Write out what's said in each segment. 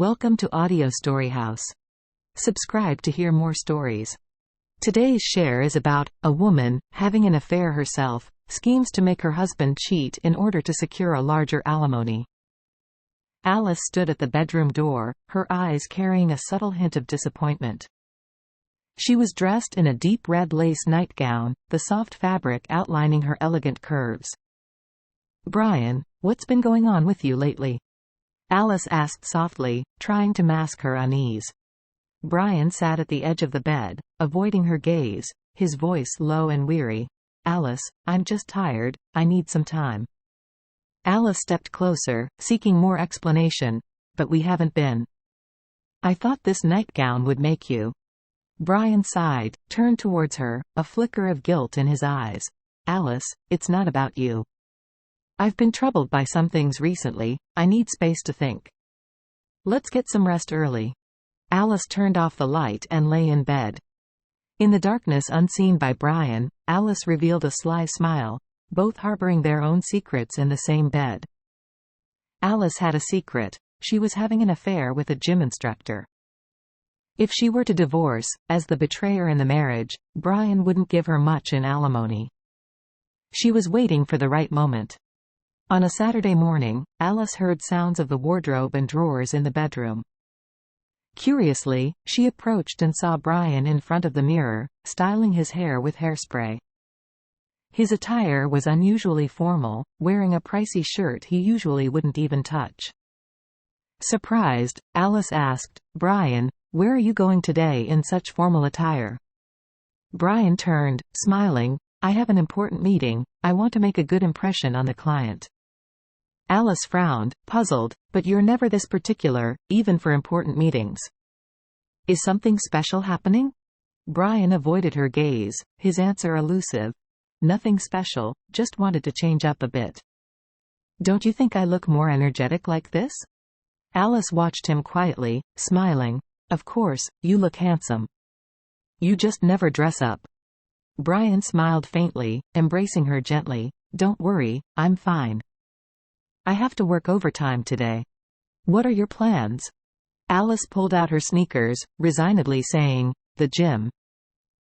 Welcome to Audiostory House. Subscribe to hear more stories. Today's share is about a woman, having an affair herself, schemes to make her husband cheat in order to secure a larger alimony. Alice stood at the bedroom door, her eyes carrying a subtle hint of disappointment. She was dressed in a deep red lace nightgown, the soft fabric outlining her elegant curves. "Brian, what's been going on with you lately?" Alice asked softly, trying to mask her unease. Brian sat at the edge of the bed, avoiding her gaze, his voice low and weary. "Alice, I'm just tired, I need some time." Alice stepped closer, seeking more explanation. "But we haven't been." "I thought this nightgown would make you." Brian sighed, turned towards her, a flicker of guilt in his eyes. "Alice, it's not about you. I've been troubled by some things recently, I need space to think. Let's get some rest early." Alice turned off the light and lay in bed. In the darkness unseen by Brian, Alice revealed a sly smile, both harboring their own secrets in the same bed. Alice had a secret: she was having an affair with a gym instructor. If she were to divorce, as the betrayer in the marriage, Brian wouldn't give her much in alimony. She was waiting for the right moment. On a Saturday morning, Alice heard sounds of the wardrobe and drawers in the bedroom. Curiously, she approached and saw Brian in front of the mirror, styling his hair with hairspray. His attire was unusually formal, wearing a pricey shirt he usually wouldn't even touch. Surprised, Alice asked, "Brian, where are you going today in such formal attire?" Brian turned, smiling. "I have an important meeting, I want to make a good impression on the client." Alice frowned, puzzled. "But you're never this particular, even for important meetings. Is something special happening?" Brian avoided her gaze, his answer elusive. "Nothing special, just wanted to change up a bit." "Don't you think I look more energetic like this?" Alice watched him quietly, smiling. "Of course, you look handsome. You just never dress up." Brian smiled faintly, embracing her gently. "Don't worry, I'm fine. I have to work overtime today." "What are your plans?" Alice pulled out her sneakers, resignedly saying, "The gym."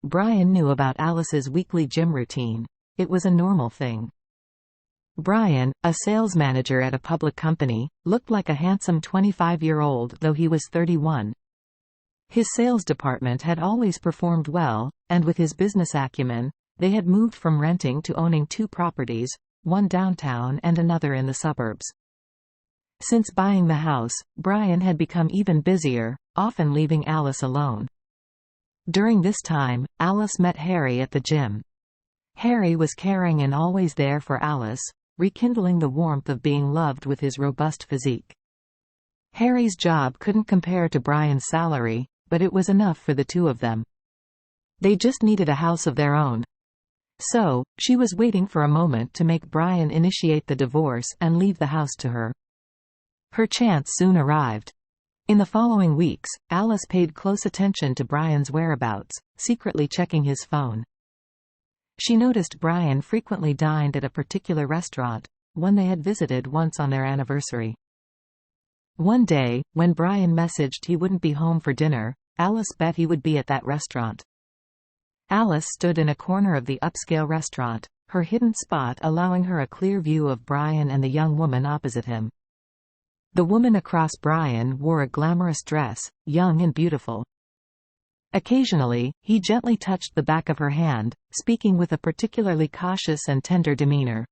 Brian knew about Alice's weekly gym routine. It was a normal thing. Brian, a sales manager at a public company, looked like a handsome 25-year-old though he was 31. His sales department had always performed well, and with his business acumen, they had moved from renting to owning 2 properties, one downtown and another in the suburbs. Since buying the house, Brian had become even busier, often leaving Alice alone. During this time, Alice met Harry at the gym. Harry was caring and always there for Alice, rekindling the warmth of being loved with his robust physique. Harry's job couldn't compare to Brian's salary, but it was enough for the two of them. They just needed a house of their own. So, she was waiting for a moment to make Brian initiate the divorce and leave the house to her. Her chance soon arrived. In the following weeks, Alice paid close attention to Brian's whereabouts, secretly checking his phone. She noticed Brian frequently dined at a particular restaurant, one they had visited once on their anniversary. One day, when Brian messaged he wouldn't be home for dinner, Alice bet he would be at that restaurant. Alice stood in a corner of the upscale restaurant, her hidden spot allowing her a clear view of Brian and the young woman opposite him. The woman across Brian wore a glamorous dress, young and beautiful. Occasionally, he gently touched the back of her hand, speaking with a particularly cautious and tender demeanor.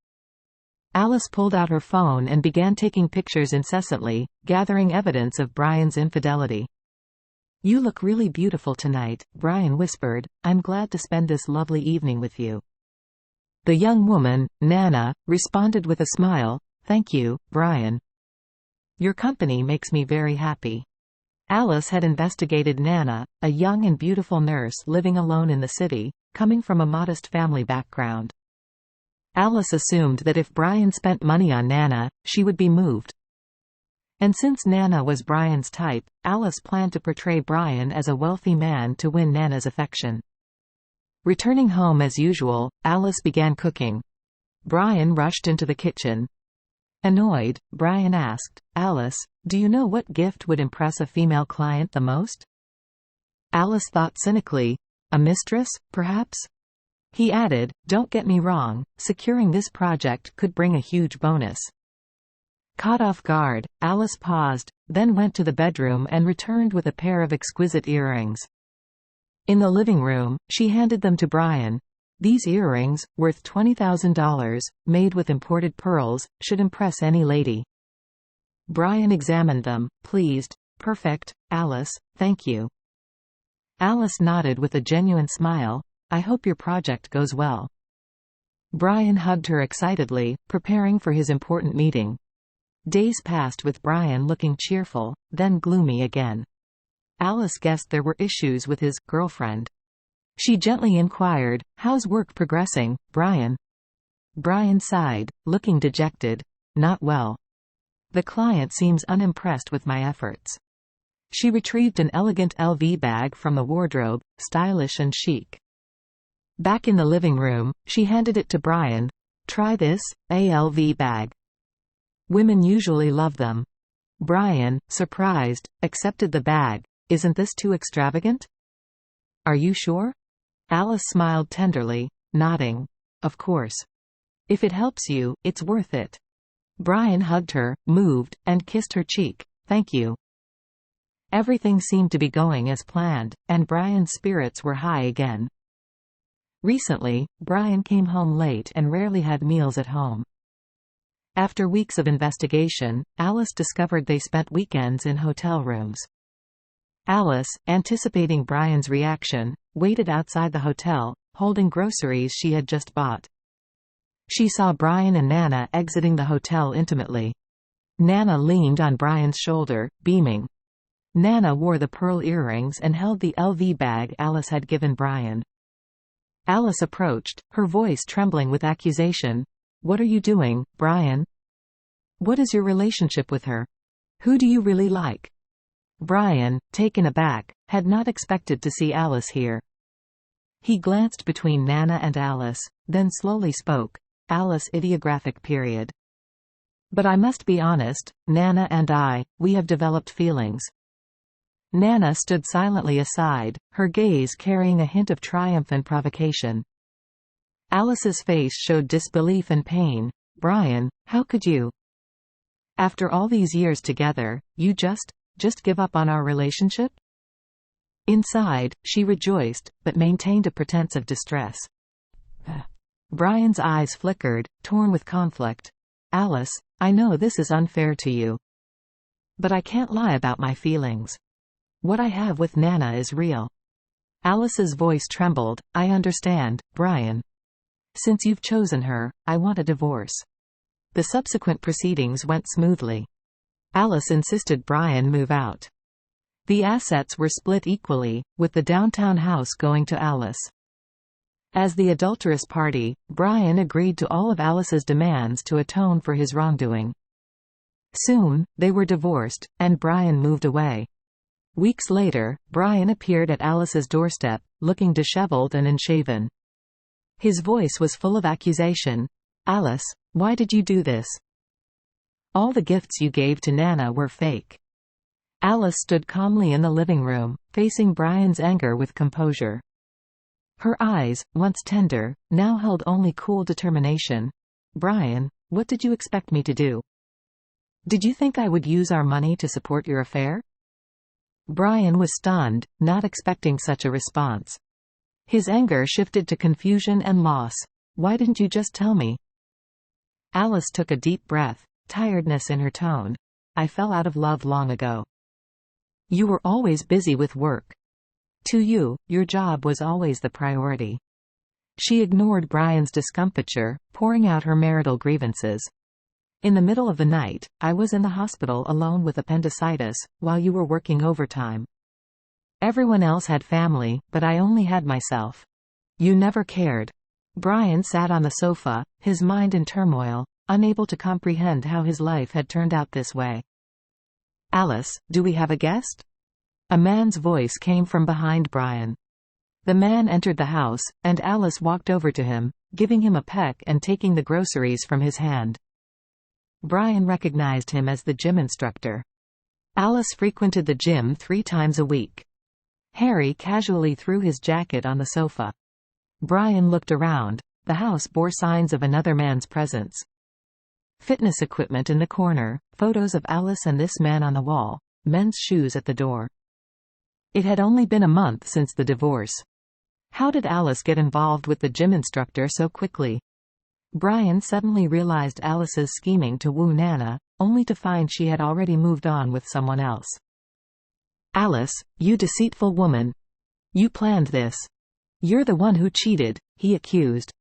Alice pulled out her phone and began taking pictures incessantly, gathering evidence of Brian's infidelity. "You look really beautiful tonight," Brian whispered. "I'm glad to spend this lovely evening with you." The young woman, Nana, responded with a smile. "Thank you, Brian. Your company makes me very happy." Alice had investigated Nana, a young and beautiful nurse living alone in the city, coming from a modest family background. Alice assumed that if Brian spent money on Nana, she would be moved. And since Nana was Brian's type, Alice planned to portray Brian as a wealthy man to win Nana's affection. Returning home as usual, Alice began cooking. Brian rushed into the kitchen. Annoyed, Brian asked, "Alice, do you know what gift would impress a female client the most?" Alice thought cynically. "A mistress, perhaps?" He added, "Don't get me wrong, securing this project could bring a huge bonus." Caught off guard, Alice paused, then went to the bedroom and returned with a pair of exquisite earrings. In the living room, she handed them to Brian. "These earrings, worth $20,000, made with imported pearls, should impress any lady." Brian examined them, pleased. "Perfect, Alice, thank you." Alice nodded with a genuine smile. "I hope your project goes well." Brian hugged her excitedly, preparing for his important meeting. Days passed with Brian looking cheerful, then gloomy again. Alice guessed there were issues with his girlfriend. She gently inquired, "How's work progressing, Brian?" Brian sighed, looking dejected. "Not well. The client seems unimpressed with my efforts." She retrieved an elegant LV bag from the wardrobe, stylish and chic. Back in the living room, she handed it to Brian. "Try this, LV bag. Women usually love them." Brian, surprised, accepted the bag. "Isn't this too extravagant?" "Are you sure?" Alice smiled tenderly, nodding. "Of course. If it helps you, it's worth it." Brian hugged her, moved, and kissed her cheek. "Thank you." Everything seemed to be going as planned, and Brian's spirits were high again. Recently, Brian came home late and rarely had meals at home. After weeks of investigation, Alice discovered they spent weekends in hotel rooms. Alice, anticipating Brian's reaction, waited outside the hotel, holding groceries she had just bought. She saw Brian and Nana exiting the hotel intimately. Nana leaned on Brian's shoulder, beaming. Nana wore the pearl earrings and held the LV bag Alice had given Brian. Alice approached, her voice trembling with accusation. "What are you doing, Brian? What is your relationship with her? Who do you really like?" Brian, taken aback, had not expected to see Alice here. He glanced between Nana and Alice, then slowly spoke. "Alice idiographic period. But I must be honest, Nana and we have developed feelings." Nana stood silently aside, her gaze carrying a hint of triumph and provocation. Alice's face showed disbelief and pain. "Brian, how could you? After all these years together, you just give up on our relationship?" Inside, she rejoiced, but maintained a pretense of distress. Brian's eyes flickered, torn with conflict. "Alice, I know this is unfair to you. But I can't lie about my feelings. What I have with Nana is real." Alice's voice trembled. "I understand, Brian. Since you've chosen her, I want a divorce." The subsequent proceedings went smoothly. Alice insisted Brian move out. The assets were split equally, with the downtown house going to Alice. As the adulterous party, Brian agreed to all of Alice's demands to atone for his wrongdoing. Soon, they were divorced, and Brian moved away. Weeks later, Brian appeared at Alice's doorstep, looking disheveled and unshaven. His voice was full of accusation. "Alice, why did you do this? All the gifts you gave to Nana were fake." Alice stood calmly in the living room, facing Brian's anger with composure. Her eyes, once tender, now held only cool determination. "Brian, what did you expect me to do? Did you think I would use our money to support your affair?" Brian was stunned, not expecting such a response. His anger shifted to confusion and loss. "Why didn't you just tell me?" Alice took a deep breath, tiredness in her tone. "I fell out of love long ago. You were always busy with work. To you, your job was always the priority." She ignored Brian's discomfiture, pouring out her marital grievances. "In the middle of the night, I was in the hospital alone with appendicitis, while you were working overtime. Everyone else had family, but I only had myself. You never cared." Brian sat on the sofa, his mind in turmoil, unable to comprehend how his life had turned out this way. "Alice, do we have a guest?" A man's voice came from behind Brian. The man entered the house, and Alice walked over to him, giving him a peck and taking the groceries from his hand. Brian recognized him as the gym instructor. Alice frequented the gym 3 times a week. Harry casually threw his jacket on the sofa. Brian looked around. The house bore signs of another man's presence. Fitness equipment in the corner, photos of Alice and this man on the wall, men's shoes at the door. It had only been a month since the divorce. How did Alice get involved with the gym instructor so quickly? Brian suddenly realized Alice's scheming to woo Nana, only to find she had already moved on with someone else. "Alice, you deceitful woman. You planned this. You're the one who cheated," he accused.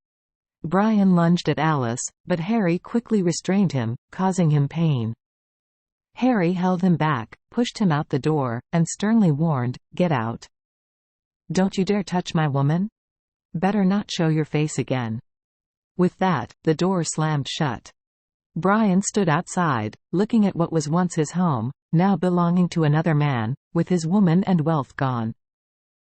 Brian lunged at Alice, but Harry quickly restrained him, causing him pain. Harry held him back, pushed him out the door, and sternly warned, "Get out. Don't you dare touch my woman. Better not show your face again." With that, the door slammed shut. Brian stood outside, looking at what was once his home, now belonging to another man, with his woman and wealth gone.